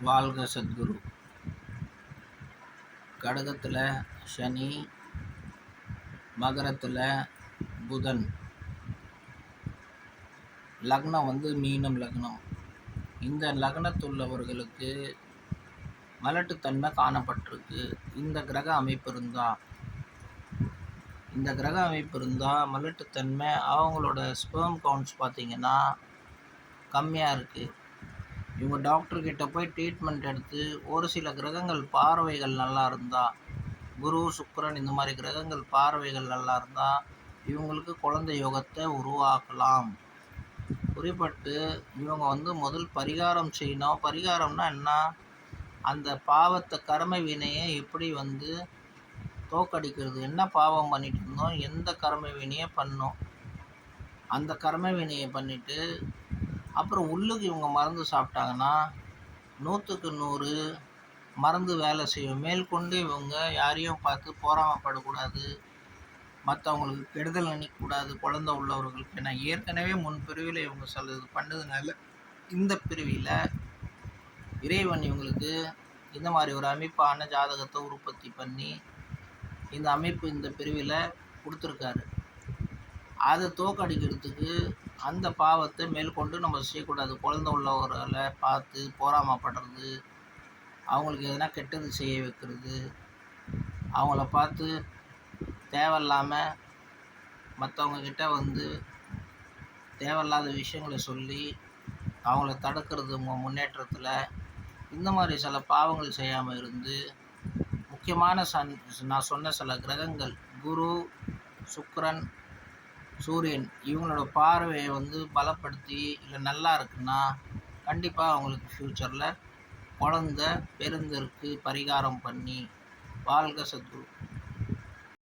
வாழ்க சத்குரு. கடகத்தில் சனி, மகரத்தில் புதன், லக்னம் மீனம் லக்னம். இந்த லக்னத்துள்ளவர்களுக்கு மலட்டுத்தன்மை காணப்பட்டிருக்கு. இந்த கிரக அமைப்பு இருந்தால் மலட்டுத்தன்மை அவங்களோட ஸ்பெர்ம் கவுண்ட்ஸ் பார்த்திங்கன்னா கம்மியாக இருக்குது. இவங்க டாக்டர்கிட்ட போய் ட்ரீட்மெண்ட் எடுத்து ஒரு சில கிரகங்கள் பார்வைகள் நல்லா இருந்தால், குரு சுக்கிரன் இந்த மாதிரி கிரகங்கள் பார்வைகள் நல்லா இருந்தால் இவங்களுக்கு குழந்தை யோகத்தை உருவாக்கலாம். குறிப்பிட்டு இவங்க முதல் பரிகாரம் செய்யணும். பரிகாரம்னா என்ன? அந்த பாவத்தை கர்ம வினையை எப்படி தோக்கடிக்கிறது. என்ன பாவம் பண்ணிட்டு இருந்தோம், எந்த கர்ம வினையை பண்ணோம், அந்த கர்ம வினையை பண்ணிவிட்டு அப்புறம் உள்ளுக்கு இவங்க மருந்து சாப்பிட்டாங்கன்னா 100க்கு 100 மருந்து வேலை செய்யும். மேற்கொண்டு இவங்க யாரையும் பார்த்து பொறாமப்படக்கூடாது, மற்றவங்களுக்கு கெடுதல் நினைக்கக்கூடாது. குழந்தை உள்ளவர்களுக்கு ஏன்னா ஏற்கனவே முன் பிரிவில் இவங்க சொல்லுது பண்ணதுனால இந்த பிரிவில் இறைவன் இவங்களுக்கு இந்த மாதிரி ஒரு அமைப்பான ஜாதகத்தை உற்பத்தி பண்ணி இந்த அமைப்பு இந்த பிரிவில் கொடுத்துருக்காரு. அதை தோக்கடிக்கிறதுக்கு அந்த பாவத்தை மேற்கொண்டு நம்ம செய்யக்கூடாது. குழந்தை உள்ளவர்களை பார்த்து பொறாமப்படுறது, அவங்களுக்கு எதனா கெட்டது செய்ய வைக்கிறது, அவங்கள பார்த்து தேவையில்லாமல் மற்றவங்கக்கிட்ட தேவையில்லாத விஷயங்களை சொல்லி அவங்கள தடுக்கிறது முன்னேற்றத்தில், இந்த மாதிரி சில பாவங்கள் செய்யாமல் இருந்து முக்கியமான நான் சொன்ன சில கிரகங்கள் குரு, சுக்கிரன், சூரியன் இவங்களோட பார்வையை பலப்படுத்தி இல்லை நல்லா இருக்குன்னா கண்டிப்பாக அவங்களுக்கு ஃப்யூச்சரில் குழந்தை பெருந்திருக்கு பரிகாரம் பண்ணி. வாழ்க சத்குரு.